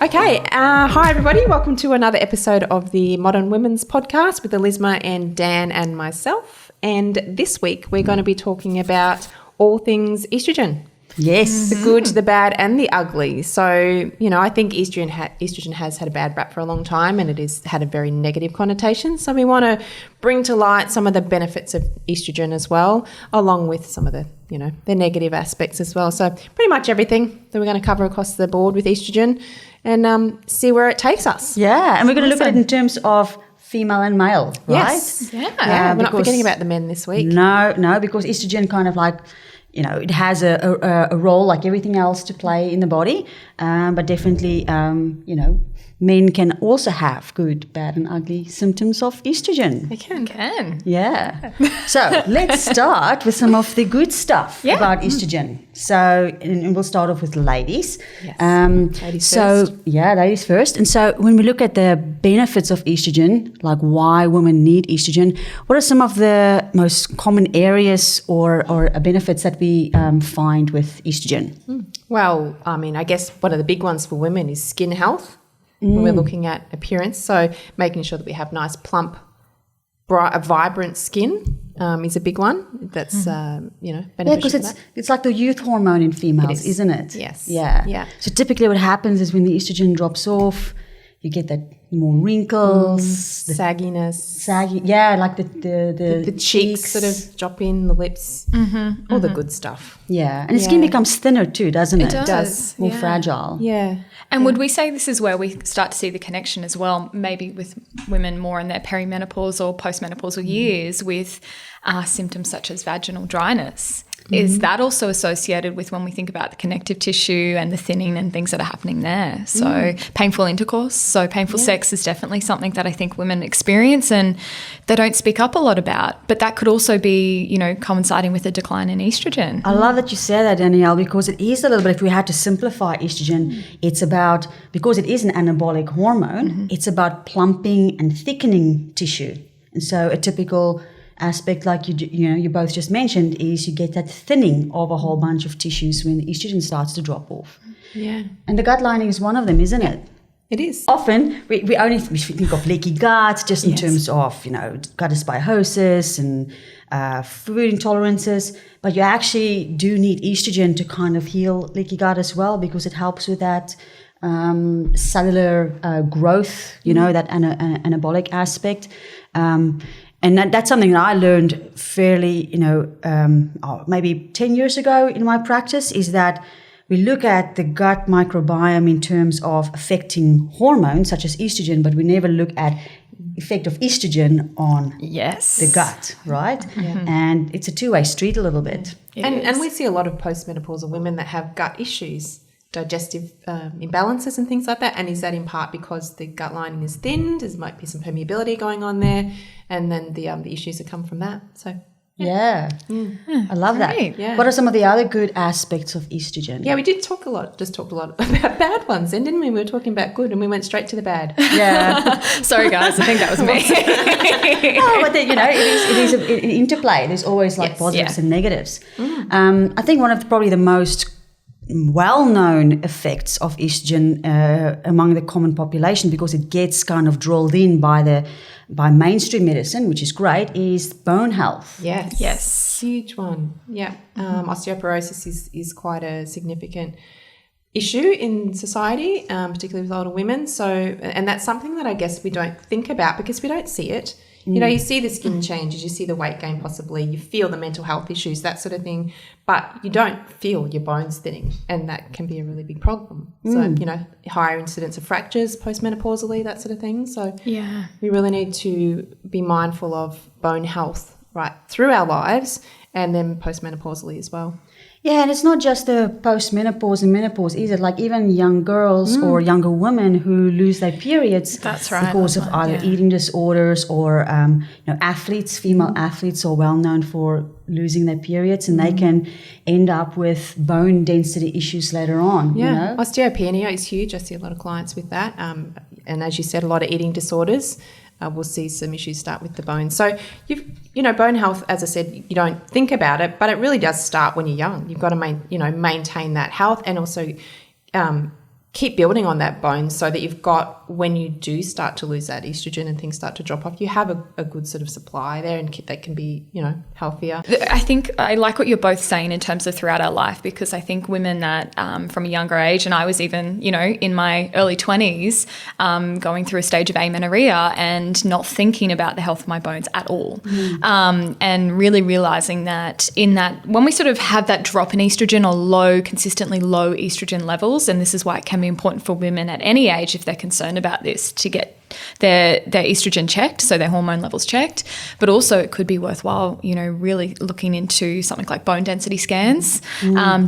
Okay, hi everybody. Welcome to another episode of the Modern Women's Podcast with Elizma and Dan and myself. And this week we're going to be talking about all things estrogen. Yes. The good, the bad and the ugly. So, you know, I think estrogen has had a bad rap for a long time and it has had a very negative connotation. So we want to bring to light some of the benefits of estrogen as well, along with some of the, you know, the negative aspects as well. So pretty much everything that we're going to cover across the board with estrogen and see where it takes us. Yeah, and we're going to look at it in terms of female and male, right? Yes. Yeah, we're not forgetting about the men this week. No, because estrogen kind of like, you know, it has a role like everything else to play in the body, but definitely, you know, men can also have good, bad and ugly symptoms of estrogen. They can. Yeah. So let's start with some of the good stuff about estrogen. So, and we'll start off with ladies. Yes. Ladies first. Yeah, ladies first. And so when we look at the benefits of estrogen, like why women need estrogen, what are some of the most common areas or benefits that we find with estrogen? Well, I mean, I guess one of the big ones for women is skin health. When we're looking at appearance. So making sure that we have nice, plump, bright, vibrant skin is a big one. That's, you know, beneficial. Yeah, because it's like the youth hormone in females, isn't it? Yes. Yeah. So typically what happens is when the estrogen drops off, you get that more wrinkles, sagginess. Yeah, like the cheeks sort of drop in, the lips, all the good stuff. Yeah, and the skin becomes thinner too, doesn't it? It does. More fragile. Yeah. And would we say this is where we start to see the connection as well, maybe with women more in their perimenopause or postmenopausal years with symptoms such as vaginal dryness? Is that also associated with when we think about the connective tissue and the thinning and things that are happening there? So painful intercourse, so painful sex is definitely something that I think women experience and they don't speak up a lot about. But that could also be, you know, coinciding with a decline in estrogen. I love that you say that, Danielle, because it is a little bit, if we had to simplify estrogen, it's about, because it is an anabolic hormone, it's about plumping and thickening tissue. And so a typical aspect, like you both just mentioned, is you get that thinning of a whole bunch of tissues when the estrogen starts to drop off. Yeah. And the gut lining is one of them, isn't it? It is. Often we only think of leaky gut just in terms of, you know, gut dysbiosis and food intolerances, but you actually do need estrogen to kind of heal leaky gut as well, because it helps with that cellular growth, you know, that anabolic aspect. And that's something that I learned fairly, you know, maybe 10 years ago in my practice, is that we look at the gut microbiome in terms of affecting hormones such as estrogen, but we never look at effect of estrogen on the gut, right? Yeah. And it's a two-way street a little bit. And we see a lot of postmenopausal women that have gut issues, digestive imbalances and things like that. And is that in part because the gut lining is thinned? There might be some permeability going on there, and then the issues that come from that. So I love that. Yeah. What are some of the other good aspects of estrogen? Yeah, we did talk a lot about bad ones then, didn't we? We were talking about good and we went straight to the bad. Yeah. Sorry guys, I think that was me. No, but you know, it is an interplay. There's always like positives and negatives. I think one of probably the most well-known effects of estrogen among the common population, because it gets kind of drilled in by mainstream medicine, which is great, is bone health. Yes. Huge one. Yeah. Osteoporosis is quite a significant issue in society, particularly with older women. So, and that's something that I guess we don't think about because we don't see it. You know, you see the skin changes, you see the weight gain possibly, you feel the mental health issues, that sort of thing, but you don't feel your bones thinning, and that can be a really big problem. So, you know, higher incidence of fractures postmenopausally, that sort of thing. So we really need to be mindful of bone health right through our lives and then postmenopausally as well. Yeah, and it's not just the postmenopause and menopause either. Like even young girls or younger women who lose their periods because of either eating disorders or, you know, athletes, female athletes are well known for losing their periods, and they can end up with bone density issues later on. Yeah, you know? Osteopenia is huge. I see a lot of clients with that. And as you said, a lot of eating disorders. We'll see some issues start with the bones. So, you know, bone health, as I said, you don't think about it, but it really does start when you're young. You've got to maintain that health and also keep building on that bone so that you've got, when you do start to lose that estrogen and things start to drop off, you have a good sort of supply there, and that can be, healthier. I think I like what you're both saying in terms of throughout our life, because I think women that from a younger age, and I was even, in my early 20s, going through a stage of amenorrhea and not thinking about the health of my bones at all. And really realizing that when we sort of have that drop in estrogen or consistently low estrogen levels, and this is why it can be important for women at any age, if they're concerned about this, to get their estrogen checked, so their hormone levels checked. But also it could be worthwhile, really looking into something like bone density scans,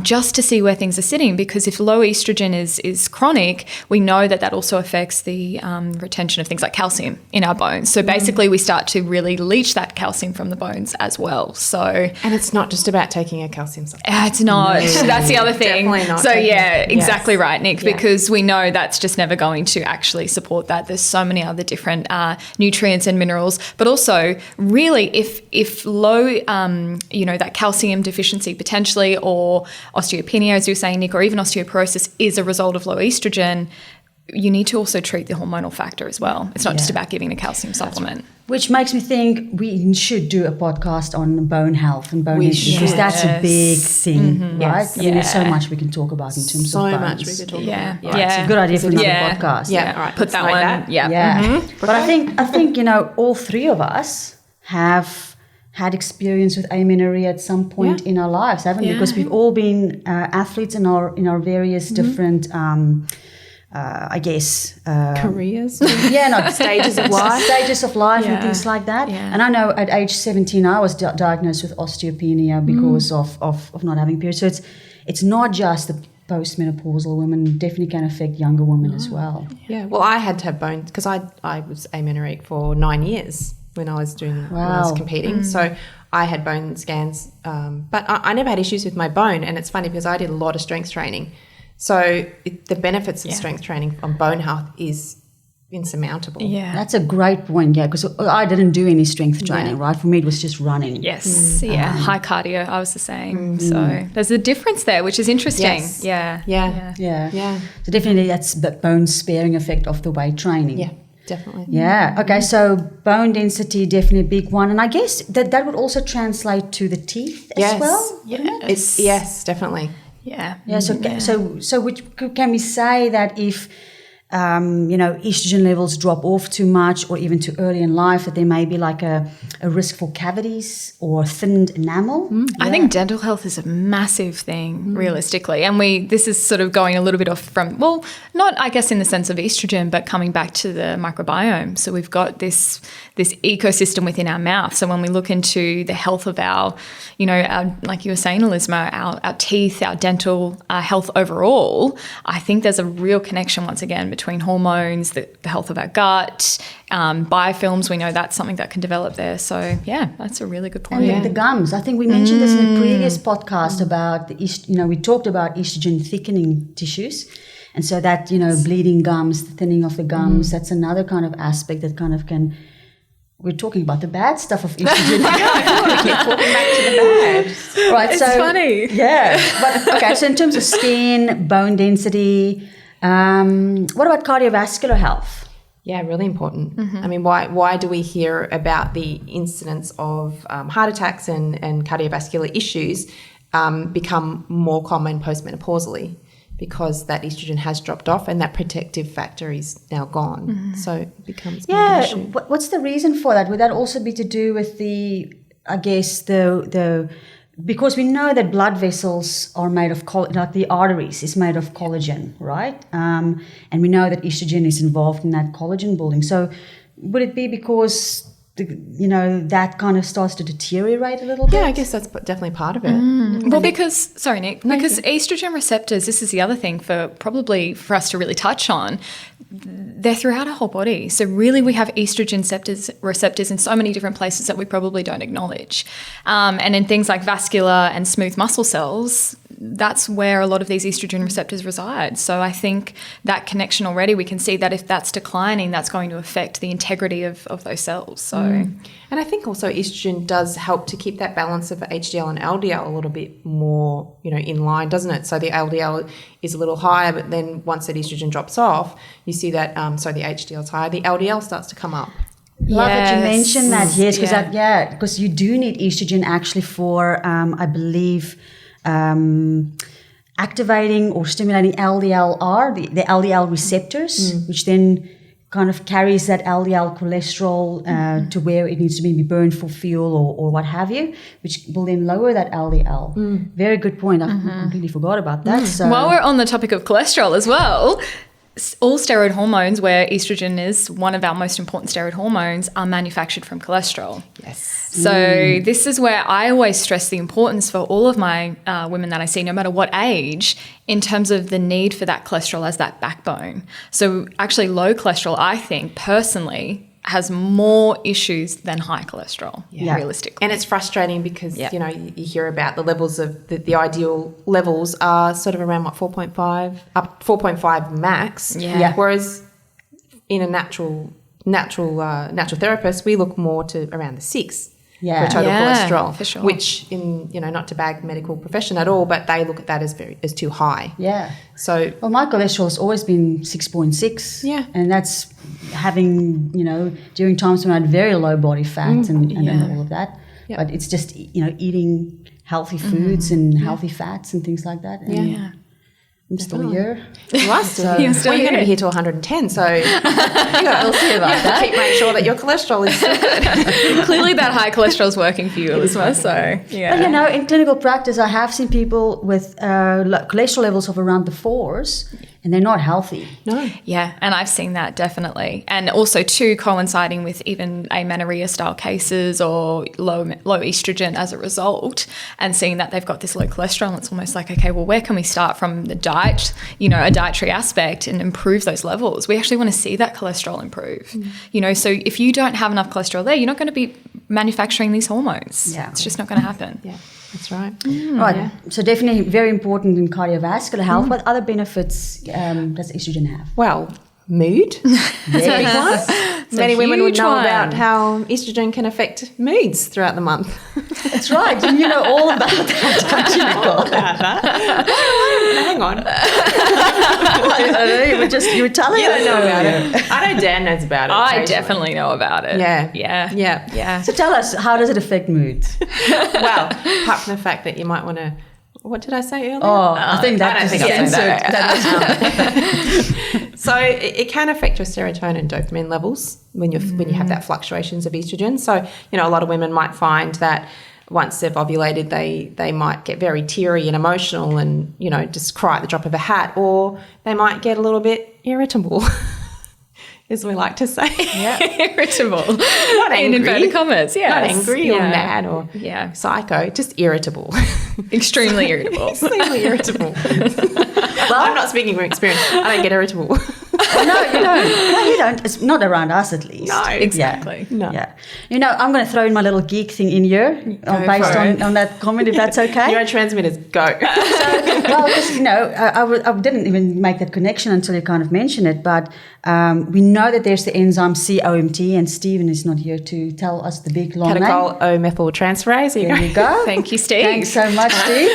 just to see where things are sitting, because if low estrogen is chronic, we know that also affects the retention of things like calcium in our bones. So basically we start to really leach that calcium from the bones as well. And it's not just about taking a calcium supplement. It's not. No. That's the other thing. Definitely not. So exactly right, Nick, because we know that's just never going to actually support that. There's so many other different nutrients and minerals, but also really if low, that calcium deficiency potentially, or osteopenia, as you were saying, Nick, or even osteoporosis is a result of low estrogen, you need to also treat the hormonal factor as well. It's not just about giving a calcium supplement. Which makes me think we should do a podcast on bone health and bone health, because that's a big thing, right? I mean, there's so much we can talk about in terms of bones. So much we could talk about. Right, it's a good idea for another podcast. Yeah, all right. Put that one. Yeah. But I think all three of us have had experience with amenorrhea at some point in our lives, haven't we? Because we've all been athletes in our various different careers, stages of life and things like that. And I know at age 17 I was diagnosed with osteopenia because of not having periods. So it's not just the postmenopausal women, definitely can affect younger women as well. Well, I had to have bones because I was amenorrheic for 9 years when I was when I was competing. So I had bone scans, but I never had issues with my bone. And it's funny because I did a lot of strength training. So the benefits of strength training on bone health is insurmountable. Yeah. That's a great point, because I didn't do any strength training, right? For me, it was just running. Yes, high cardio, I was the same. So there's a difference there, which is interesting. Yes. Yeah. So definitely that's the bone sparing effect of the weight training. Yeah, definitely. Yeah, okay, so bone density, definitely a big one. And I guess that would also translate to the teeth as well, wouldn't it? Yes, definitely. Yeah. So can we say that if estrogen levels drop off too much or even too early in life, that there may be like a risk for cavities or thinned enamel? I think dental health is a massive thing, realistically. And this is sort of going a little bit off from, well, not I guess in the sense of estrogen, but coming back to the microbiome. So we've got this ecosystem within our mouth. So when we look into the health of our, like you were saying, Elizma, our teeth, our dental health overall, I think there's a real connection once again between hormones, the health of our gut, biofilms. We know that's something that can develop there. So that's a really good point. And the gums. I think we mentioned this in a previous podcast about we talked about estrogen thickening tissues. And so that, bleeding gums, the thinning of the gums, that's another kind of aspect that kind of can. We're talking about the bad stuff of estrogen. We keep talking back to the bad. Right, it's funny. Yeah. But, okay, so in terms of skin, bone density, what about cardiovascular health? Yeah, really important. I mean, why do we hear about the incidence of heart attacks and cardiovascular issues become more common postmenopausally? Because that estrogen has dropped off and that protective factor is now gone. So it becomes more of an issue. What's the reason for that? Would that also be to do with because we know that blood vessels are made of like the arteries is made of collagen, right? And we know that estrogen is involved in that collagen building. So would it be because that kind of starts to deteriorate a little bit? Yeah, I guess that's definitely part of it. Well, because estrogen receptors, this is the other thing for us to really touch on, they're throughout our whole body. So really we have estrogen receptors in so many different places that we probably don't acknowledge. And in things like vascular and smooth muscle cells, that's where a lot of these estrogen receptors reside. So I think that connection already, we can see that if that's declining, that's going to affect the integrity of those cells. So And I think also estrogen does help to keep that balance of HDL and LDL a little bit more, in line, doesn't it? So the LDL is a little higher, but then once that estrogen drops off, you see that, the HDL is higher, the LDL starts to come up. Love that you mentioned that, yes, because Yeah. you do need estrogen actually for, I believe, activating or stimulating LDLR, the LDL receptors, which then kind of carries that LDL cholesterol to where it needs to be burned for fuel or what have you, which will then lower that LDL. Very good point. I completely forgot about that. So While we're on the topic of cholesterol as well, all steroid hormones, where estrogen is one of our most important steroid hormones, are manufactured from cholesterol. Yes. So this is where I always stress the importance for all of my women that I see, no matter what age, in terms of the need for that cholesterol as that backbone. So actually low cholesterol, I think, personally, has more issues than high cholesterol, realistically. And it's frustrating because, you hear about the levels of the ideal levels are sort of around 4.5 max. Yeah. Whereas in a natural therapist, we look more to around the 6 for total cholesterol, for sure. which not to bag medical profession at all, but they look at that as too high. Yeah. So, well, my cholesterol has always been 6.6. Yeah. And that's having, during times when I had very low body fat and all of that. Yeah. But it's just, eating healthy foods and healthy fats and things like that. And Yeah. I'm still here. You are still You're still you're going to here. be here till 110, so We'll see about that. keep make sure that your cholesterol is still good. Clearly that high cholesterol is working for you, Elizma, so yeah. But in clinical practice, I have seen people with cholesterol levels of around the 4s, and they're not healthy. No. Yeah, and I've seen that definitely. And also too, coinciding with even amenorrhea style cases or low estrogen as a result, and seeing that they've got this low cholesterol, it's almost like, okay, well, where can we start from the diet, a dietary aspect, and improve those levels? We actually want to see that cholesterol improve. So if you don't have enough cholesterol there, you're not going to be manufacturing these hormones. Yeah. It's just not going to happen. Yeah, that's right. Right. Yeah. So definitely very important in cardiovascular health. What other benefits does estrogen have? Well, mood. That's a big one. Many women would huge know one. about how estrogen can affect moods throughout the month. That's right. And you know all about that, don't you, Nicole? Hang on. You were telling You us. don't know about it. I know Dan knows about it. I occasionally. definitely know about it. Yeah. Yeah. So tell us, how does it affect mood? Well, apart from the fact that you might want to. What did I say earlier? Oh, I think that I don't just think I said censored. So it can affect your serotonin and dopamine levels when you have that fluctuations of estrogen. So a lot of women might find that once they've ovulated, they might get very teary and emotional and just cry at the drop of a hat, or they might get a little bit irritable, as we like to say. Yeah. Irritable. Not angry. In inverted commas, yeah. Not angry or mad or psycho, just irritable. Extremely irritable. Extremely irritable. Well, I'm not speaking from experience. I don't get irritable. No, you don't. No, you don't. It's not around us, at least. No, exactly. No. Yeah. I'm going to throw in my little geek thing in here based on that comment, if that's okay. Neurotransmitters, go. Well, because, I didn't even make that connection until you kind of mentioned it, but we know that there's the enzyme COMT, and Stephen is not here to tell us the big long name. Catechol-O-methyltransferase. There you go. Thank you, Steve. Thanks so much, Steve.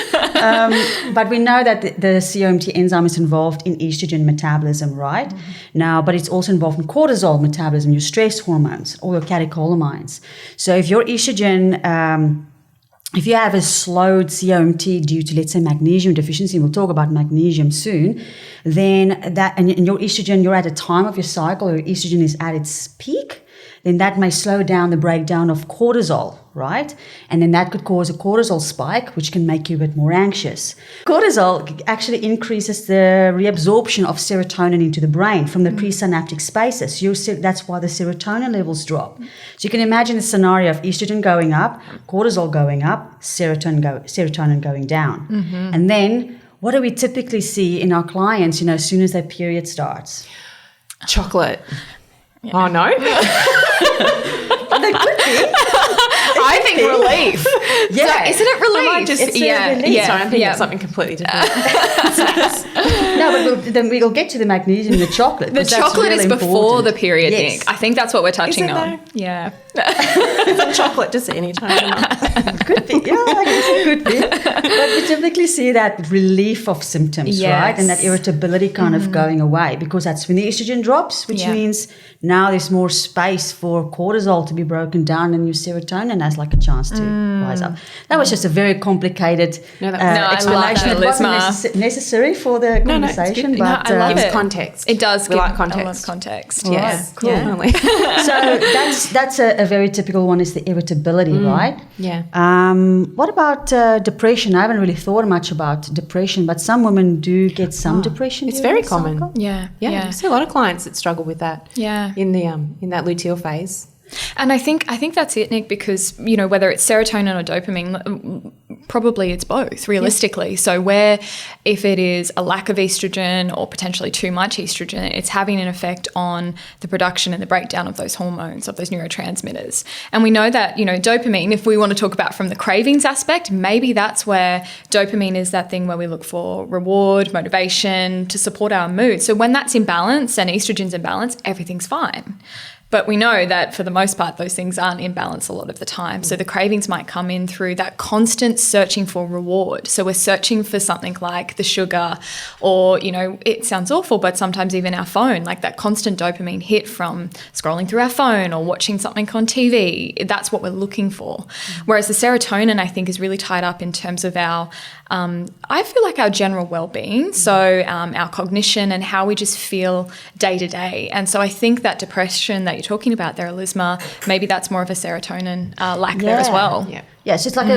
But we know that the COMT enzyme is involved in estrogen metabolism, right? Now, but it's also involved in cortisol metabolism, your stress hormones, or your catecholamines. So if your estrogen, if you have a slowed COMT due to, let's say, magnesium deficiency, and we'll talk about magnesium soon, then and your estrogen, you're at a time of your cycle, your estrogen is at its peak, then that may slow down the breakdown of cortisol, right? And then that could cause a cortisol spike, which can make you a bit more anxious. Cortisol actually increases the reabsorption of serotonin into the brain from the presynaptic spaces. That's why the serotonin levels drop. So you can imagine the scenario of estrogen going up, cortisol going up, serotonin going down. And then what do we typically see in our clients, as soon as their period starts? Chocolate. Yeah. Oh, no? They could be. I think saying relief. Yeah. So isn't it relief? I might just, It's a relief. Sorry, I'm thinking of something completely different. No, but then we'll get to the magnesium in the chocolate. The chocolate is before the period, Yes. Nick. I think that's what we're touching Is it on. though? Yeah. Chocolate just any time. Could be, yeah, I guess it could be. But we typically see that relief of symptoms, Yes. right? And that irritability kind of going away, because that's when the estrogen drops, which Yeah. means now there's more space for cortisol to be broken down and your serotonin has like a chance to rise up. That was just a very complicated No, that- No, I love explanation. that, It wasn't Elizma. necessary for the No, it's conversation, good. but No, I love Gives it. context. It does We give like a lot context. of context. Right. Yes. Cool. Yeah. so that's a very typical one, is the irritability, right? Yeah. What about depression? I haven't really thought much about depression, but some women do get some depression. It's during very the common. cycle. Yeah. Yeah, I see a lot of clients that struggle with that. Yeah. In the in that luteal phase. And I think that's it, Nick, because, you know, whether it's serotonin or dopamine, probably it's both, realistically. Yeah. So where if it is a lack of estrogen or potentially too much estrogen, it's having an effect on the production and the breakdown of those hormones, of those neurotransmitters. And we know that, you know, dopamine, if we want to talk about from the cravings aspect, maybe that's where dopamine is that thing where we look for reward, motivation to support our mood. So when that's in balance and estrogen's in balance, everything's fine. But we know that for the most part, those things aren't in balance a lot of the time. So the cravings might come in through that constant searching for reward. So we're searching for something like the sugar, or, you know, it sounds awful, but sometimes even our phone, like that constant dopamine hit from scrolling through our phone or watching something on TV. That's what we're looking for. Whereas the serotonin, I think, is really tied up in terms of our, I feel like our general well-being. So our cognition and how we just feel day to day. And so I think that depression that you're talking about there, Elizma, maybe that's more of a serotonin lack there as well. Yeah. Yeah, so it's like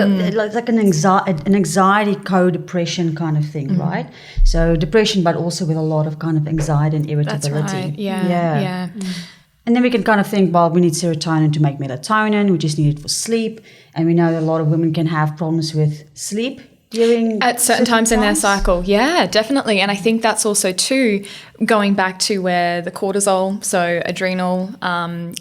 an anxiety co-depression kind of thing, right? So depression, but also with a lot of kind of anxiety and irritability. That's right. Yeah. And then we can kind of think, well, we need serotonin to make melatonin. We just need it for sleep. And we know that a lot of women can have problems with sleep during at certain times in their cycle. Yeah, definitely. And I think that's also too going back to where the cortisol, so adrenal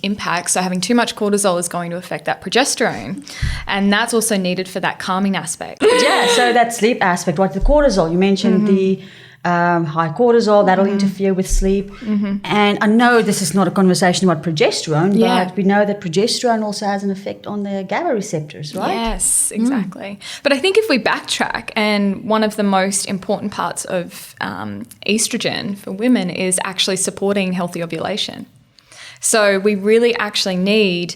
impacts. So having too much cortisol is going to affect that progesterone, and that's also needed for that calming aspect. Yeah, so that sleep aspect, right? The cortisol, you mentioned the high cortisol, that'll interfere with sleep. And I know this is not a conversation about progesterone, but we know that progesterone also has an effect on the GABA receptors, right? Yes, exactly. But I think if we backtrack, and one of the most important parts of estrogen for women is actually supporting healthy ovulation. So we really actually need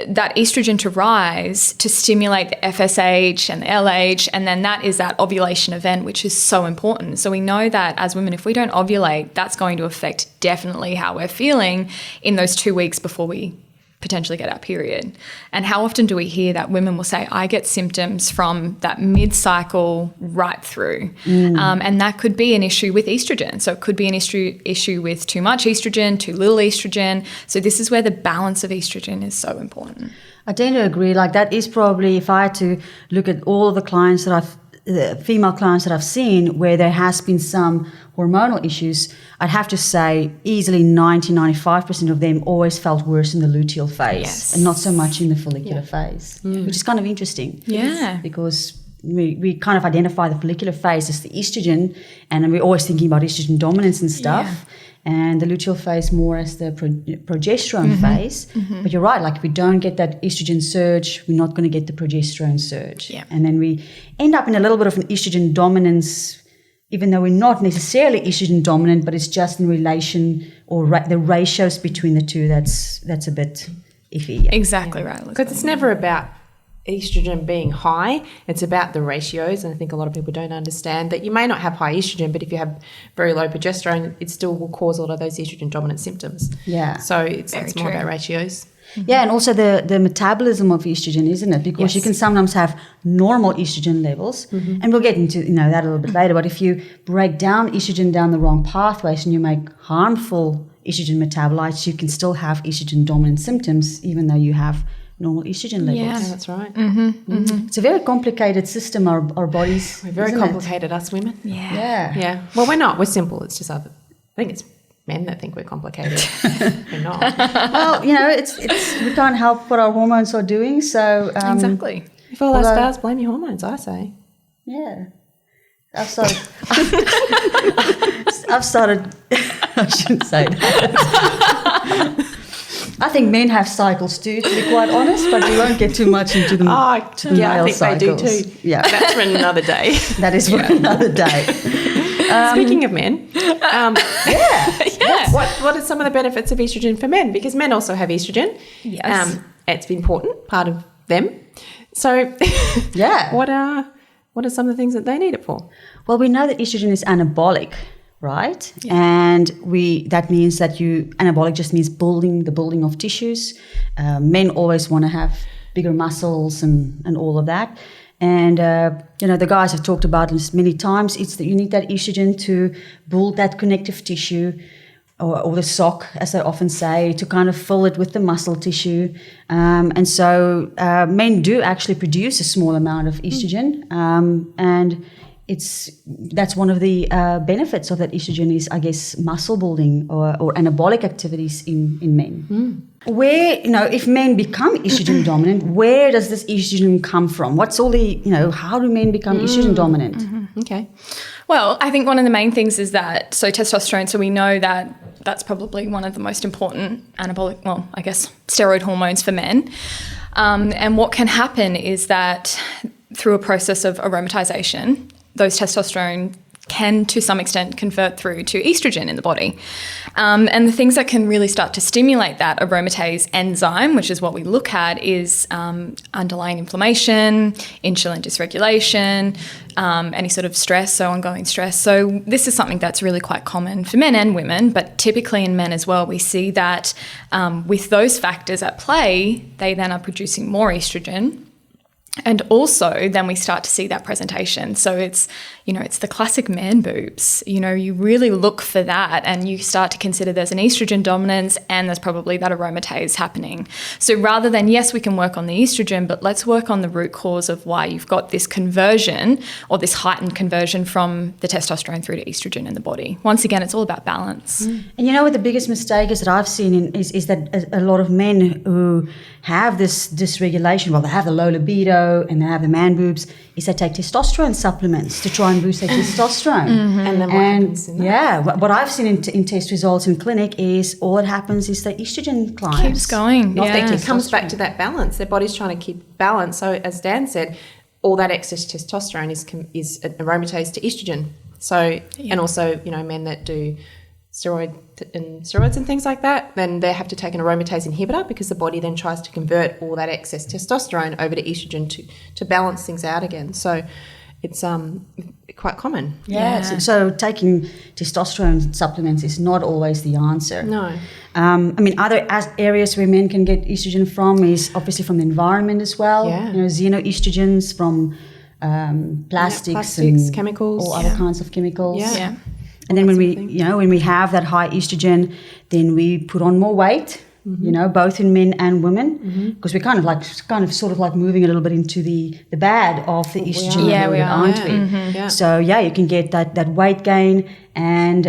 that estrogen to rise to stimulate the FSH and the LH, and then that is that ovulation event, which is so important. So we know that as women, if we don't ovulate, that's going to affect definitely how we're feeling in those 2 weeks before we potentially get our period. And how often do we hear that women will say, I get symptoms from that mid-cycle right through. And that could be an issue with estrogen. So it could be an issue with too much estrogen, too little estrogen. So this is where the balance of estrogen is so important. I tend to agree. Like that is probably, if I had to look at all of the clients that the female clients that I've seen where there has been some hormonal issues, I'd have to say easily 90-95% of them always felt worse in the luteal phase and not so much in the follicular phase, which is kind of interesting. Yeah. Because we kind of identify the follicular phase as the estrogen, and we're always thinking about estrogen dominance and stuff. And the luteal phase more as the progesterone phase. But you're right, like if we don't get that estrogen surge, we're not going to get the progesterone surge. Yeah. And then we end up in a little bit of an estrogen dominance, even though we're not necessarily estrogen dominant, but it's just in relation or the ratios between the two that's a bit iffy. Yeah. Exactly right. Because it's never about estrogen being high, it's about the ratios, and I think a lot of people don't understand that you may not have high estrogen, but if you have very low progesterone, it still will cause a lot of those estrogen dominant symptoms. Yeah. So it's more true. about ratios. Yeah, and also the metabolism of estrogen, isn't it? Because you can sometimes have normal estrogen levels, and we'll get into that a little bit later, but if you break down estrogen down the wrong pathways and you make harmful estrogen metabolites, you can still have estrogen dominant symptoms even though you have normal estrogen levels. Yeah. Yeah, that's right. It's a very complicated system, our bodies. We're very isn't it? complicated, us women. Yeah. Yeah. Well, we're not. We're simple. It's just I think it's men that think we're complicated. We're not. Well, it's we can't help what our hormones are doing. So Exactly. If all our scars, blame your hormones, I say. Yeah, I've started. I shouldn't say that. I think men have cycles too, to be quite honest, but we won't get too much into the I male think cycles. they do too. Yeah, That's for another day. that is for another day. Speaking of men, what are some of the benefits of estrogen for men? Because men also have estrogen. Yes. It's an important part of them. So Yeah. what are some of the things that they need it for? Well, we know that estrogen is anabolic, right? Yeah. And that means that anabolic just means the building of tissues. Men always want to have bigger muscles and all of that. And, the guys have talked about this many times. It's that you need that estrogen to build that connective tissue or the sock, as they often say, to kind of fill it with the muscle tissue. And so men do actually produce a small amount of estrogen. And that's one of the benefits of that estrogen is, I guess, muscle building or anabolic activities in men. Where, if men become estrogen dominant, where does this estrogen come from? What's all the, how do men become estrogen dominant? Mm-hmm. Okay. Well, I think one of the main things is that, so testosterone, so we know that that's probably one of the most important steroid hormones for men. And what can happen is that through a process of aromatization, those testosterone can to some extent convert through to estrogen in the body. And the things that can really start to stimulate that aromatase enzyme, which is what we look at, is underlying inflammation, insulin dysregulation, any sort of stress, so ongoing stress. So this is something that's really quite common for men and women, but typically in men as well, we see that with those factors at play, they then are producing more estrogen. And also then we start to see that presentation. So it's the classic man boobs. You really look for that and you start to consider there's an estrogen dominance and there's probably that aromatase happening. So rather than, yes, we can work on the estrogen, but let's work on the root cause of why you've got this conversion or this heightened conversion from the testosterone through to estrogen in the body. Once again, it's all about balance. And what the biggest mistake is that I've seen is that a lot of men who have this dysregulation, well, they have the low libido and they have the man boobs, is they take testosterone supplements to try and boost their testosterone. And then what happens in that? What I've seen in test results in clinic is all that happens is the estrogen climbs. Keeps going. It comes back to that balance. Their body's trying to keep balance. So as Dan said, all that excess testosterone is aromatase to estrogen. So and also men that do steroids and things like that, then they have to take an aromatase inhibitor because the body then tries to convert all that excess testosterone over to estrogen to balance things out again. So it's quite common. Yeah. So taking testosterone supplements is not always the answer. No. Other areas where men can get estrogen from is obviously from the environment as well. Yeah. Xenoestrogens from plastics and chemicals, all other kinds of chemicals. Yeah. And then when we have that high estrogen, then we put on more weight, both in men and women, because we're kind of sort of like moving a little bit into the bad of the estrogen, we are, aren't we? Mm-hmm. Yeah. So you can get that weight gain, and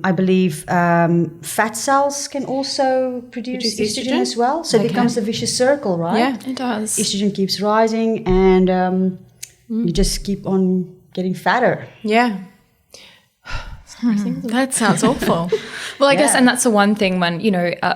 I believe fat cells can also produce estrogen as well. So it becomes a vicious circle, right? Yeah, it does. Estrogen keeps rising, and you just keep on getting fatter. Yeah. That sounds awful. Well, I guess, and that's the one thing when,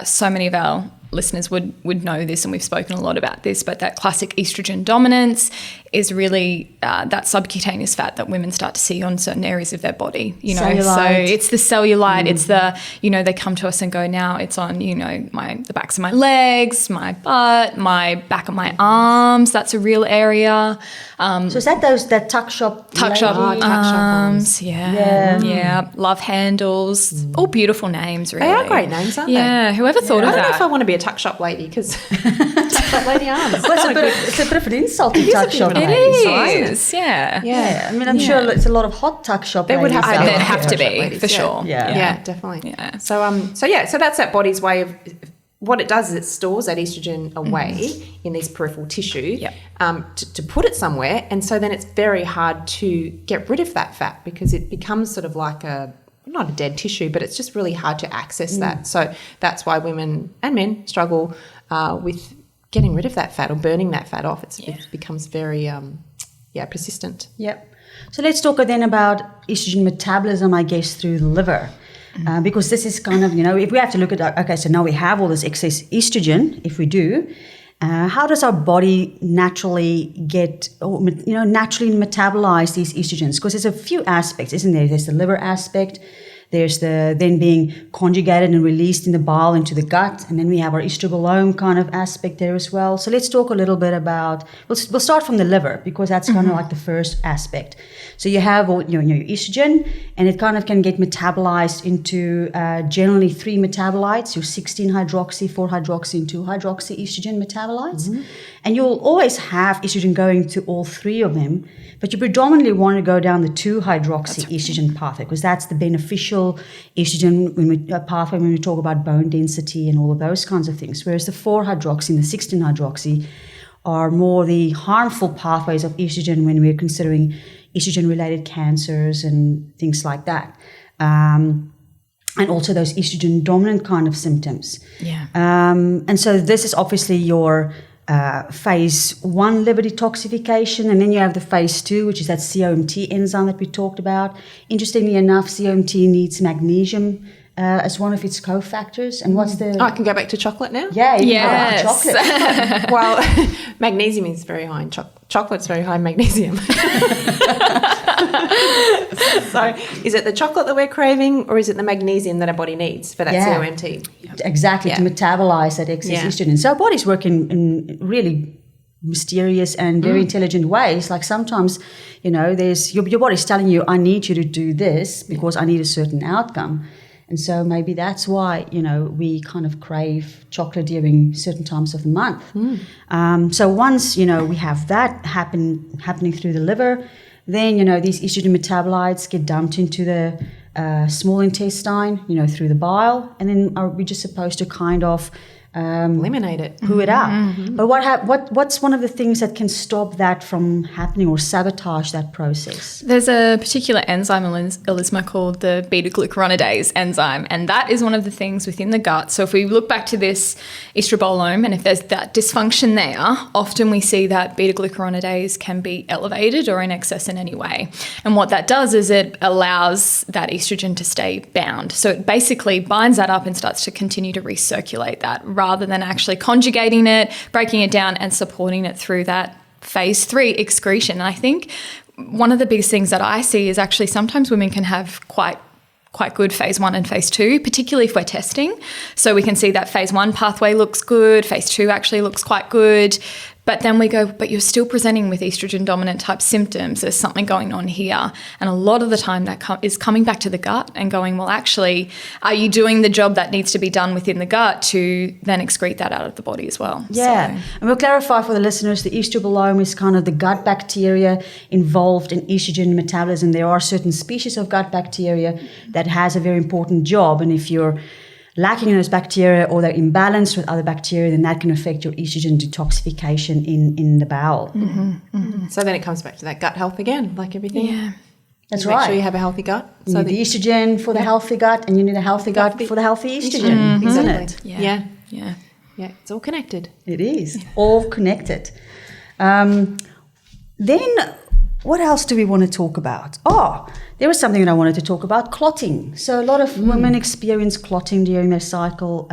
so many of our listeners would know this, and we've spoken a lot about this, but that classic estrogen dominance is really that subcutaneous fat that women start to see on certain areas of their body, Cellulite. So it's the cellulite, it's the, they come to us and go, now it's on, the backs of my legs, my butt, my back of my arms. That's a real area. So is that tuck shop? Tuck shop arms, yeah. Love handles, all beautiful names, really. They are great names, aren't they? Yeah, whoever thought of I don't know that? if I want to be a tuck shop lady because tuck shop lady arms. Well, it's a bit of an insult to tuck shop It ladies, right? is, yeah. Yeah, I'm sure it's a lot of hot tuck shop There would ladies. have to, There'd have to be, ladies, for sure. Yeah, definitely. Yeah. So that's that body's way of what it does is it stores that estrogen away in this peripheral tissue to put it somewhere, and so then it's very hard to get rid of that fat because it becomes sort of like a not a dead tissue, but it's just really hard to access that. So that's why women and men struggle with getting rid of that fat or burning that fat off. It becomes very, persistent. Yep. So let's talk then about estrogen metabolism, I guess, through the liver. Because this is kind of, if we have to look at, okay, so now we have all this excess estrogen, if we do, how does our body naturally naturally metabolize these estrogens? Because there's a few aspects, isn't there? There's the liver aspect. There's the then being conjugated and released in the bile into the gut. And then we have our estrobolome kind of aspect there as well. So let's talk a little bit about, we'll start from the liver because that's kind of like the first aspect. So you have your estrogen, and it kind of can get metabolized into generally 3 metabolites, your 16-hydroxy, 4-hydroxy, and 2-hydroxy estrogen metabolites. And you'll always have estrogen going to all 3 of them, but you predominantly want to go down the 2-hydroxy estrogen pathway because that's the beneficial estrogen pathway when we talk about bone density and all of those kinds of things. Whereas the 4-hydroxy and the 16-hydroxy are more the harmful pathways of estrogen when we're considering estrogen-related cancers and things like that. And also those estrogen-dominant kind of symptoms. Yeah. And so this is obviously your phase 1 liver detoxification, and then you have the phase 2, which is that COMT enzyme that we talked about. Interestingly enough, COMT needs magnesium as one of its cofactors. And what's the... I can go back to chocolate now? Yeah, you can Yes. go back to chocolate. Well, magnesium is very high in chocolate's very high in magnesium. So is it the chocolate that we're craving, or is it the magnesium that our body needs for that COMT? Exactly, to metabolize that excess estrogen. So our bodies work in really mysterious and very intelligent ways. Like sometimes, there's your body's telling you, I need you to do this because I need a certain outcome. And so maybe that's why, we kind of crave chocolate during certain times of the month. So once, we have that happening through the liver, then, these estrogen metabolites get dumped into the small intestine, through the bile. And then are we just supposed to kind of eliminate it, poo it out? But what's one of the things that can stop that from happening or sabotage that process? There's a particular enzyme, Elizma, called the beta-glucuronidase enzyme, and that is one of the things within the gut. So if we look back to this estrobolome, and if there's that dysfunction there, often we see that beta-glucuronidase can be elevated or in excess in any way. And what that does is it allows that estrogen to stay bound. So it basically binds that up and starts to continue to recirculate that, rather than actually conjugating it, breaking it down and supporting it through that phase 3 excretion. And I think one of the biggest things that I see is actually sometimes women can have quite good phase 1 and phase 2, particularly if we're testing. So we can see that phase 1 pathway looks good, phase 2 actually looks quite good. But then we go, but you're still presenting with estrogen dominant type symptoms. There's something going on here. And a lot of the time that is coming back to the gut and going, well, actually, are you doing the job that needs to be done within the gut to then excrete that out of the body as well? Yeah. So. And we'll clarify for the listeners, the estrobolome is kind of the gut bacteria involved in estrogen metabolism. There are certain species of gut bacteria that has a very important job. And if you're lacking in those bacteria or they're imbalanced with other bacteria, then that can affect your estrogen detoxification in the bowel. So then it comes back to that gut health again, like everything. Yeah. That's Make right. sure you have a healthy gut. You need the estrogen for the healthy gut, and you need a healthy gut for the healthy estrogen, isn't it? Yeah. Yeah. It's all connected. It is all connected. Then what else do we want to talk about? Oh, there was something that I wanted to talk about, clotting. So a lot of women experience clotting during their cycle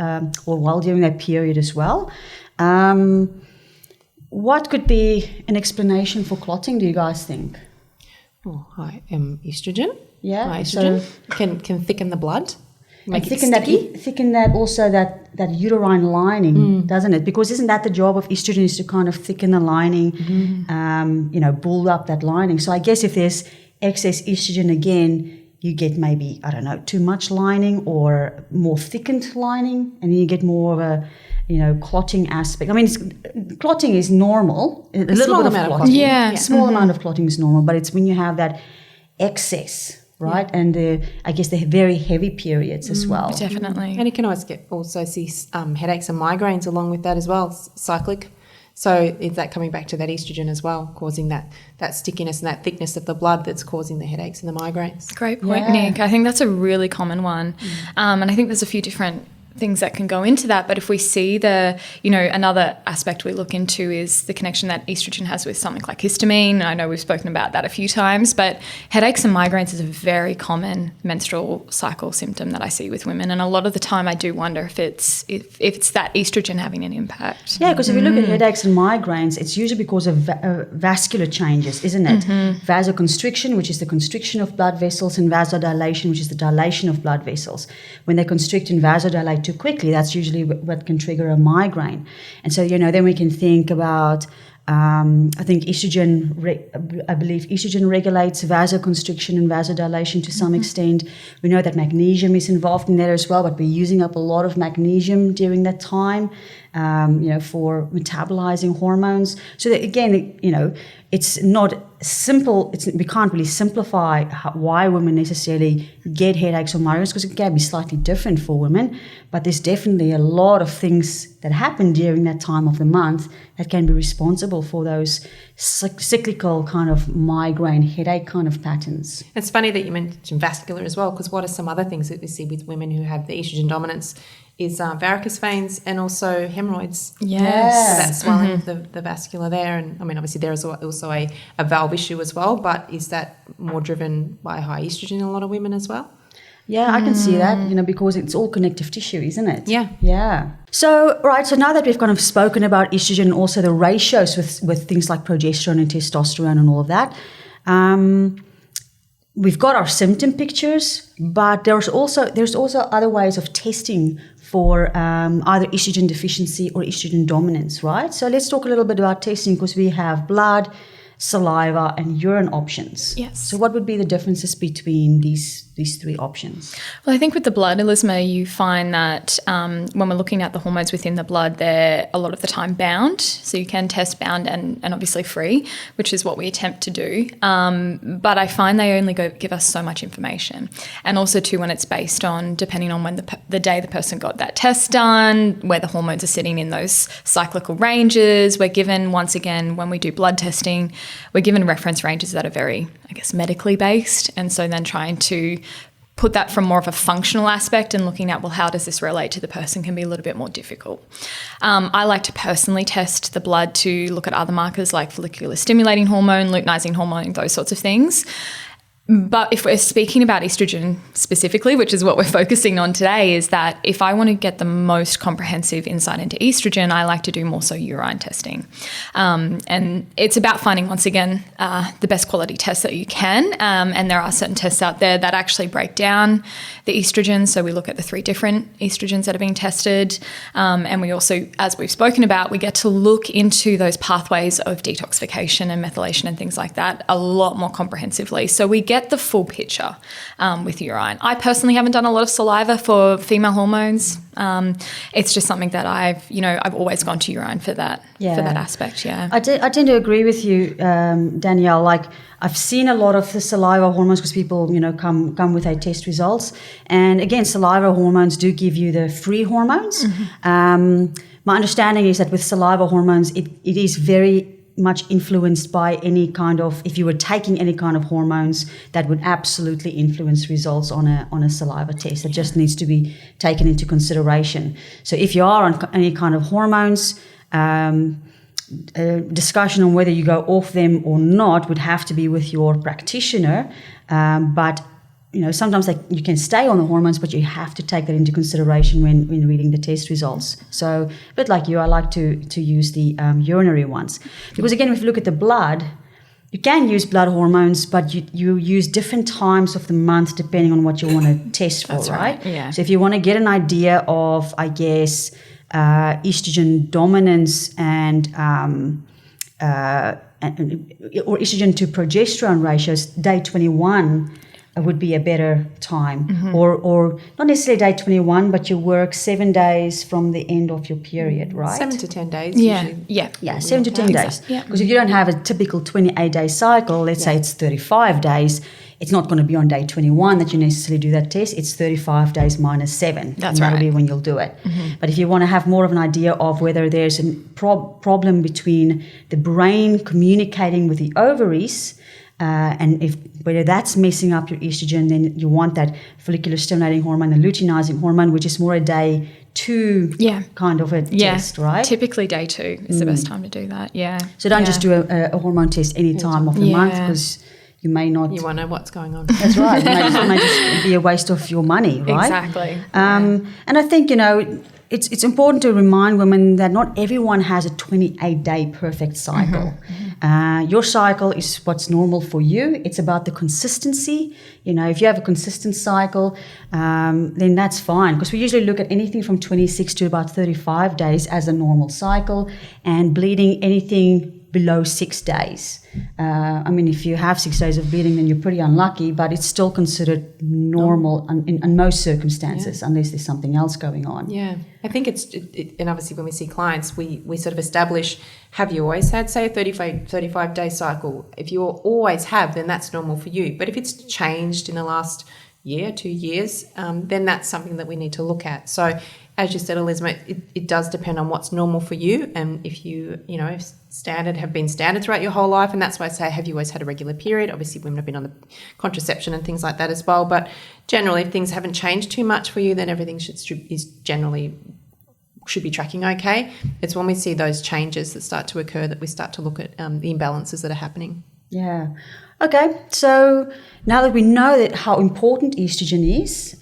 or while during their period as well. What could be an explanation for clotting, do you guys think? Oh, high estrogen. Yeah, High estrogen so- can thicken the blood. Make And it sticky. thicken that uterine lining, doesn't it? Because isn't that the job of estrogen, is to kind of thicken the lining, build up that lining. So I guess if there's excess estrogen again, you get maybe, I don't know, too much lining or more thickened lining, and then you get more of a, clotting aspect. I mean, clotting is normal. A little small bit of amount of clotting. clotting. Yeah. Small amount of clotting is normal, but it's when you have that excess, right? And I guess the very heavy periods as well. Definitely. And you can always also see headaches and migraines along with that as well, cyclic So is that coming back to that estrogen as well, causing that stickiness and that thickness of the blood that's causing the headaches and the migraines? Great point, Nick. I think that's a really common one. And I think there's a few different things that can go into that. But if we see another aspect we look into is the connection that estrogen has with something like histamine. I know we've spoken about that a few times, but headaches and migraines is a very common menstrual cycle symptom that I see with women. And a lot of the time I do wonder if it's that estrogen having an impact. Yeah, because if you look at headaches and migraines, it's usually because of vascular changes, isn't it? Vasoconstriction, which is the constriction of blood vessels, and vasodilation, which is the dilation of blood vessels. When they constrict and vasodilate too quickly, that's usually what can trigger a migraine. And so, then we can think about, I think I believe estrogen regulates vasoconstriction and vasodilation to some extent. We know that magnesium is involved in that as well, but we're using up a lot of magnesium during that time, for metabolizing hormones. So that, again, it's not simple. We can't really simplify why women necessarily get headaches or migraines, because it can be slightly different for women. But there's definitely a lot of things that happen during that time of the month that can be responsible for those cyclical kind of migraine headache kind of patterns. It's funny that you mentioned vascular as well, because what are some other things that we see with women who have the estrogen dominance is varicose veins and also hemorrhoids. Yes. So that swelling of the vascular there. And I mean, obviously there is also a valve issue as well, but is that more driven by high estrogen in a lot of women as well? Yeah, I can see that, because it's all connective tissue, isn't it? Yeah. Yeah. So now that we've kind of spoken about estrogen and also the ratios with things like progesterone and testosterone and all of that, we've got our symptom pictures, but there's also other ways of testing for either estrogen deficiency or estrogen dominance, right? So let's talk a little bit about testing, because we have blood, saliva, and urine options. Yes. So what would be the differences between these three options? Well, I think with the blood, Elizma, you find that when we're looking at the hormones within the blood, they're a lot of the time bound. So you can test bound and obviously free, which is what we attempt to do. But I find they only give us so much information. And also too, when it's based on, depending on when the day the person got that test done, where the hormones are sitting in those cyclical ranges, we're given, once again, when we do blood testing, we're given reference ranges that are very, I guess, medically based. And so then trying to put that from more of a functional aspect and looking at, well, how does this relate to the person can be a little bit more difficult. I like to personally test the blood to look at other markers like follicular stimulating hormone, luteinizing hormone, those sorts of things. But if we're speaking about estrogen specifically, which is what we're focusing on today, is that if I want to get the most comprehensive insight into estrogen, I like to do more so urine testing. And it's about finding, once again, the best quality tests that you can. And there are certain tests out there that actually break down the estrogen. So we look at the 3 different estrogens that are being tested. And we also, as we've spoken about, we get to look into those pathways of detoxification and methylation and things like that a lot more comprehensively. So we get the full picture with urine. I personally haven't done a lot of saliva for female hormones. It's just something that I've always gone to urine for that aspect. Yeah, I tend to agree with you, Danielle. Like, I've seen a lot of the saliva hormones because people, come with their test results. And again, saliva hormones do give you the free hormones. My understanding is that with saliva hormones, it is very much influenced by any kind of, if you were taking any kind of hormones, that would absolutely influence results on a saliva test. That just needs to be taken into consideration. So if you are on any kind of hormones, discussion on whether you go off them or not would have to be with your practitioner. But sometimes you can stay on the hormones, but you have to take that into consideration when reading the test results. So, a bit like you, I like to use the urinary ones. Because again, if you look at the blood, you can use blood hormones, but you use different times of the month depending on what you want to test for, right? Yeah. So if you want to get an idea of, I guess, estrogen dominance and or estrogen to progesterone ratios, day 21 would be a better time, or not necessarily day 21, but you work 7 days from the end of your period, right? 7 to 10 days. Yeah, Usually. yeah, 7 to 10 days. Yeah. Because if you don't have a typical 28-day cycle, let's say it's 35 days, it's not going to be on day 21 that you necessarily do that test. It's 35 days minus 7. That's That'll right. be when you'll do it. But if you want to have more of an idea of whether there's a problem between the brain communicating with the ovaries, and whether that's messing up your estrogen, then you want that follicular stimulating hormone, the luteinizing hormone, which is more a day 2 kind of a test, right? Typically day 2 is the best time to do that. Yeah. So don't just do a hormone test any time of the month, because you may not. You want to know what's going on. That's right. It may just be a waste of your money, right? Exactly. And I think, it's important to remind women that not everyone has a 28-day perfect cycle. Your cycle is what's normal for you. It's about the consistency. If you have a consistent cycle, then that's fine, because we usually look at anything from 26 to about 35 days as a normal cycle, and bleeding anything below 6 days. If you have 6 days of bleeding, then you're pretty unlucky, but it's still considered normal in most circumstances, unless there's something else going on. Yeah, I think and obviously when we see clients, we sort of establish, have you always had, say, a 35-day cycle? If you always have, then that's normal for you. But if it's changed in the last year, 2 years, then that's something that we need to look at. So as you said, Elizma, it does depend on what's normal for you. And if if have been standard throughout your whole life, and that's why I say, have you always had a regular period? Obviously, women have been on the contraception and things like that as well. But generally, if things haven't changed too much for you, then everything should be tracking okay. It's when we see those changes that start to occur that we start to look at the imbalances that are happening. Yeah. Okay. So now that we know how important estrogen is,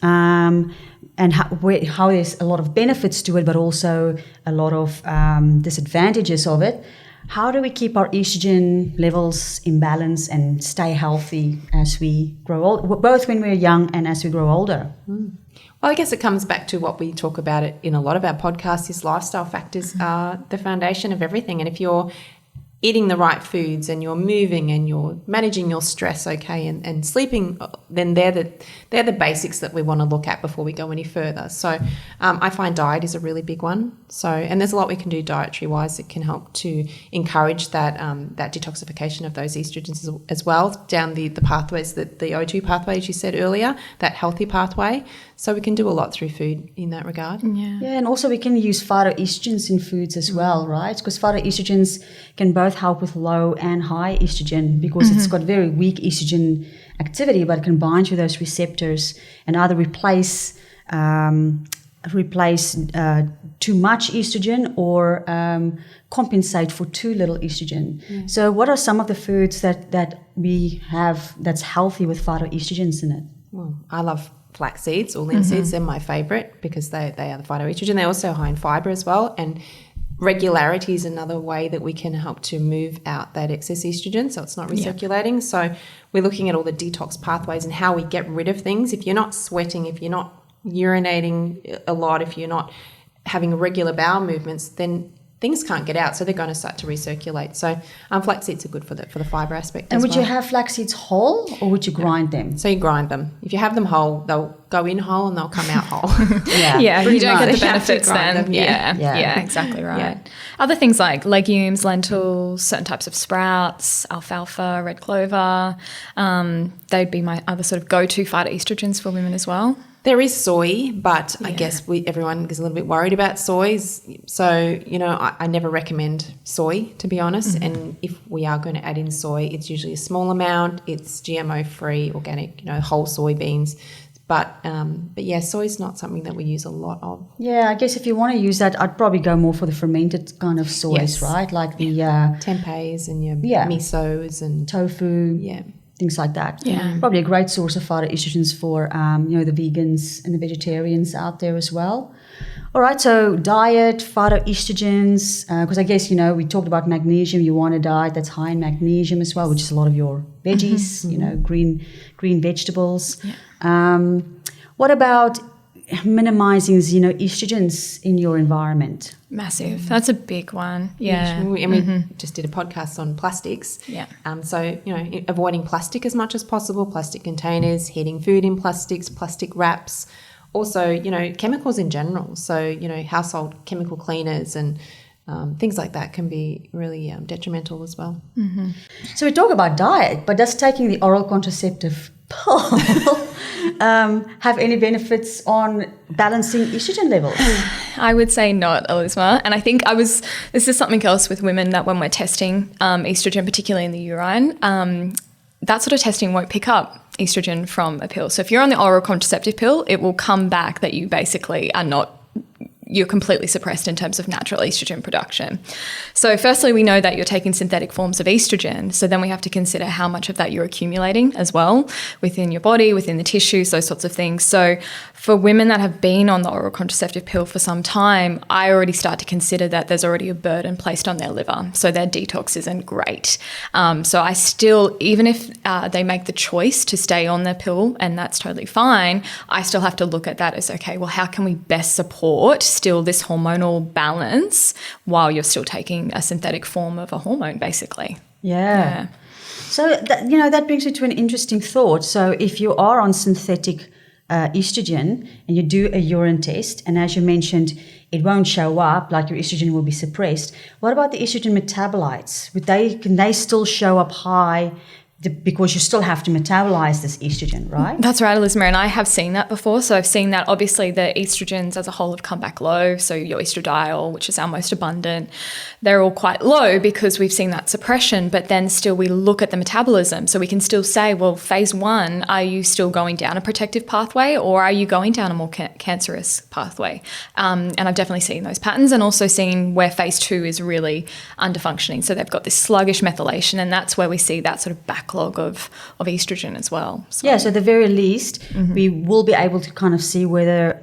and how there's a lot of benefits to it, but also a lot of disadvantages of it, how do we keep our estrogen levels in balance and stay healthy as we grow old, both when we're young and as we grow older? Well, I guess it comes back to what we talk about in a lot of our podcasts, is lifestyle factors are the foundation of everything. And if you're eating the right foods and you're moving and you're managing your stress okay and sleeping, then they're the basics that we want to look at before we go any further. So I find diet is a really big one. So, and there's a lot we can do dietary wise that can help to encourage that detoxification of those estrogens as well, down the pathways, the O2 pathways you said earlier, that healthy pathway. So we can do a lot through food in that regard. Yeah, and also we can use phytoestrogens in foods as well, right? Because phytoestrogens can both help with low and high estrogen, because it's got very weak estrogen activity, but it can bind to those receptors and either replace too much estrogen or compensate for too little estrogen. Yeah. So what are some of the foods that we have that's healthy with phytoestrogens in it? Well, I love flax seeds or linseeds. They're my favourite because they are the phytoestrogen. They're also high in fibre as well, and regularity is another way that we can help to move out that excess estrogen, so it's not recirculating. Yeah. So we're looking at all the detox pathways and how we get rid of things. If you're not sweating, if you're not urinating a lot, if you're not having regular bowel movements, then things can't get out, so they're going to start to recirculate. So flax seeds are good for the fibre aspect. And would you have flax seeds whole, or would you grind them? So you grind them. If you have them whole, they'll go in whole and they'll come out whole. You don't get the benefits then. Them, yeah, exactly right. Yeah. Other things like legumes, lentils, certain types of sprouts, alfalfa, red clover, they'd be my other sort of go-to phytoestrogens for women as well. There is soy, but I guess everyone is a little bit worried about soy. So, I never recommend soy, to be honest. And if we are going to add in soy, it's usually a small amount. It's GMO-free, organic, whole soybeans. But yeah, soy is not something that we use a lot of. Yeah, I guess if you want to use that, I'd probably go more for the fermented kind of soys, right? Like the tempehs and your misos and tofu. Yeah. Things like that. Yeah. Probably a great source of phytoestrogens for, the vegans and the vegetarians out there as well. All right, so diet, phytoestrogens, because I guess, we talked about magnesium. You want a diet that's high in magnesium as well, which is a lot of your veggies, green vegetables. Yeah. What about minimizing, estrogens in your environment? Massive. That's a big one. Yeah. And we just did a podcast on plastics. Yeah. So, avoiding plastic as much as possible, plastic containers, heating food in plastics, plastic wraps. Also, chemicals in general. So, household chemical cleaners and things like that can be really detrimental as well. So we talk about diet, but does taking the oral contraceptive pill have any benefits on balancing estrogen levels? I would say not, Elizma. And I think this is something else with women that when we're testing estrogen, particularly in the urine, that sort of testing won't pick up estrogen from a pill. So if you're on the oral contraceptive pill, it will come back that you basically you're completely suppressed in terms of natural estrogen production. So firstly, we know that you're taking synthetic forms of estrogen. So then we have to consider how much of that you're accumulating as well within your body, within the tissues, those sorts of things. So for women that have been on the oral contraceptive pill for some time, I already start to consider that there's already a burden placed on their liver. So their detox isn't great. So I still, even if they make the choice to stay on their pill, and that's totally fine, I still have to look at that as, okay, well, how can we best support still this hormonal balance while you're still taking a synthetic form of a hormone, basically. Yeah. So, that brings me to an interesting thought. So if you are on synthetic estrogen and you do a urine test, and as you mentioned, it won't show up, like your estrogen will be suppressed. What about the estrogen metabolites? Can they still show up high? Because you still have to metabolize this estrogen, right? That's right, Elizma, and I have seen that before. So I've seen that obviously the estrogens as a whole have come back low. So your estradiol, which is our most abundant, they're all quite low because we've seen that suppression, but then still we look at the metabolism. So we can still say, well, phase 1, are you still going down a protective pathway or are you going down a more cancerous pathway? And I've definitely seen those patterns and also seen where phase 2 is really underfunctioning. So they've got this sluggish methylation and that's where we see that sort of backlog of estrogen as well. So. Yeah, so at the very least, we will be able to kind of see whether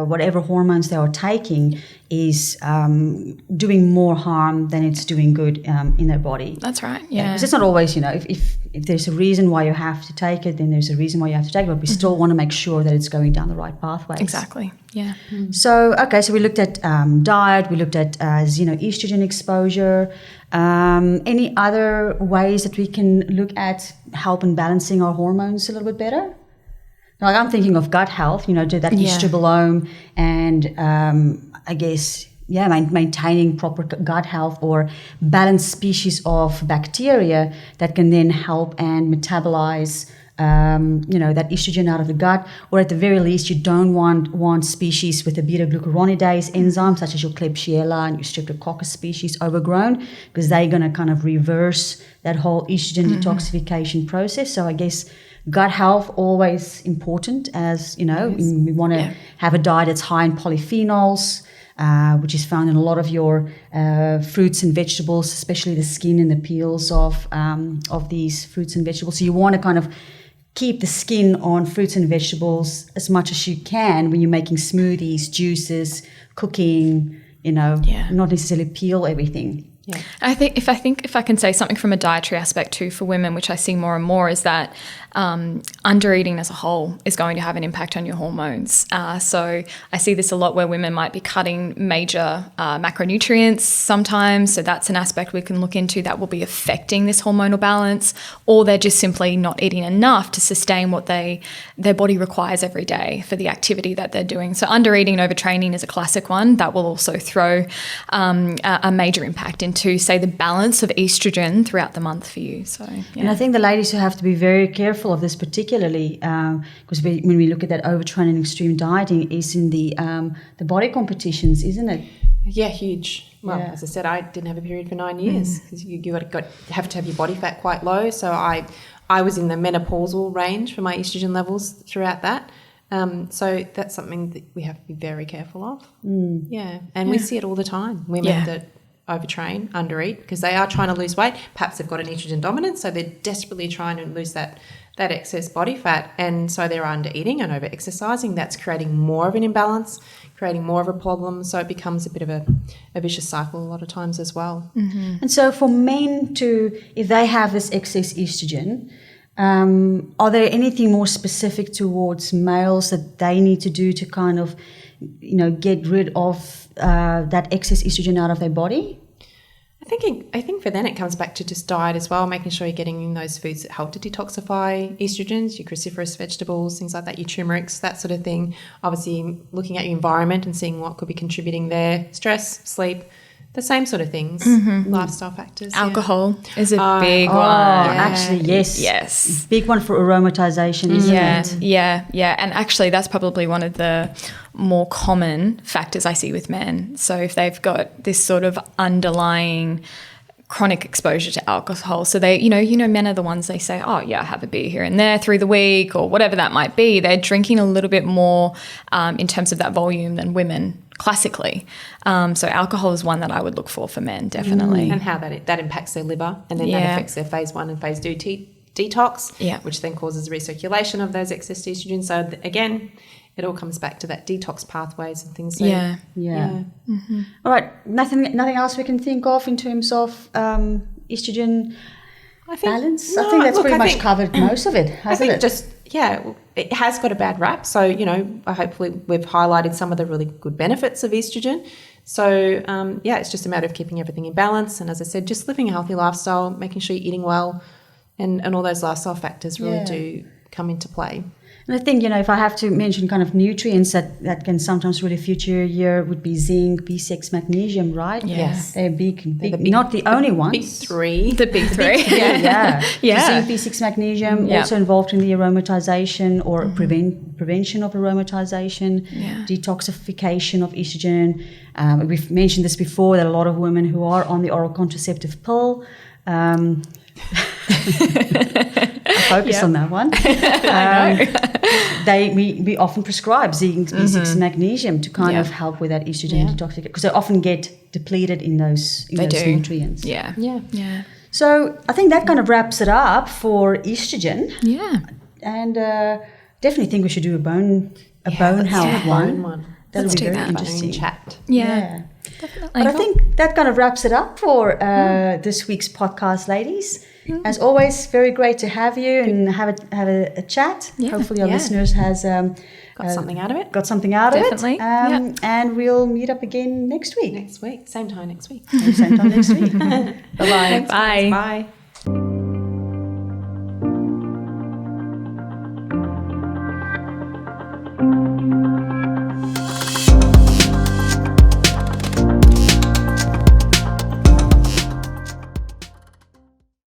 whatever hormones they are taking is doing more harm than it's doing good in their body. That's right, yeah. Because it's not always, if there's a reason why you have to take it, then there's a reason why you have to take it, but we still want to make sure that it's going down the right pathways. Exactly, yeah. So, okay, so we looked at diet, we looked at estrogen exposure. Any other ways that we can look at helping balancing our hormones a little bit better? Like I'm thinking of gut health, do that estrobolome and I guess, maintaining proper gut health or balanced species of bacteria that can then help and metabolize that estrogen out of the gut, or at the very least, you don't want species with a beta-glucuronidase enzyme, such as your Klebsiella and your Streptococcus species overgrown, because they're going to kind of reverse that whole estrogen detoxification process. So I guess gut health always important, as we want to have a diet that's high in polyphenols, which is found in a lot of your fruits and vegetables, especially the skin and the peels of these fruits and vegetables. So you want to kind of keep the skin on fruits and vegetables as much as you can when you're making smoothies, juices, cooking, not necessarily peel everything. Yeah. I think if I can say something from a dietary aspect too for women, which I see more and more, is that under-eating as a whole is going to have an impact on your hormones. So I see this a lot where women might be cutting major macronutrients sometimes. So that's an aspect we can look into that will be affecting this hormonal balance, or they're just simply not eating enough to sustain what their body requires every day for the activity that they're doing. So under-eating and overtraining is a classic one that will also throw a major impact into, say, the balance of estrogen throughout the month for you. So, yeah. And I think the ladies who have to be very careful of this particularly, because when we look at that overtraining and extreme dieting, is in the body competitions, isn't it? Yeah, huge. Well, as I said, I didn't have a period for 9 years because you have to have your body fat quite low. So I was in the menopausal range for my estrogen levels throughout that. So that's something that we have to be very careful of. Yeah, and we see it all the time. Women that overtrain, undereat, because they are trying to lose weight. Perhaps they've got an estrogen dominance, so they're desperately trying to lose that excess body fat, and so they're under eating and over exercising. That's creating more of an imbalance, creating more of a problem. So it becomes a bit of a vicious cycle a lot of times as well. And so for men if they have this excess estrogen, are there anything more specific towards males that they need to do to kind of, get rid of that excess estrogen out of their body? I think for then it comes back to just diet as well, making sure you're getting in those foods that help to detoxify estrogens, your cruciferous vegetables, things like that, your turmerics, that sort of thing. Obviously, looking at your environment and seeing what could be contributing there. Stress, sleep, the same sort of things, lifestyle factors. Alcohol is a big one. Actually, yes. Yes. Big one for aromatization, isn't it? Yeah. And actually, that's probably one of the more common factors I see with men. So if they've got this sort of underlying chronic exposure to alcohol, so they, men are the ones they say, oh yeah, I have a beer here and there through the week or whatever that might be. They're drinking a little bit more in terms of that volume than women classically. So alcohol is one that I would look for men, definitely. And how that impacts their liver, and then that affects their phase 1 and phase 2 detox, which then causes recirculation of those excess estrogen. So again, it all comes back to that detox pathways and things. So, Mm-hmm. All right, nothing else we can think of in terms of estrogen balance? I think that's pretty much covered most of it, hasn't it? It has got a bad rap. So, hopefully we've highlighted some of the really good benefits of estrogen. So, it's just a matter of keeping everything in balance. And as I said, just living a healthy lifestyle, making sure you're eating well, and all those lifestyle factors really do come into play. And I think, if I have to mention kind of nutrients that can sometimes really feature your would be zinc, B6, magnesium, right? Yes. They're big, not the only ones. Big three. The big three. Yeah. Zinc, B6, magnesium, also involved in the aromatization or prevention of aromatization, detoxification of estrogen. We've mentioned this before, that a lot of women who are on the oral contraceptive pill, focus on that one. We often prescribe zinc, B6, and magnesium to kind of help with that estrogen detoxification, because they often get depleted in those nutrients. Yeah. So I think that kind of wraps it up for estrogen. Yeah. And definitely think we should do a bone health one. That'll be very interesting. Chat. Yeah. Definitely. But I think that kind of wraps it up for this week's podcast, ladies. As always, very great to have you and have a chat. Yeah. Hopefully our listeners has Got something out of it. Definitely. And we'll meet up again next week. Next week. Same time next week. Same time next week. Bye-bye. Bye. Bye.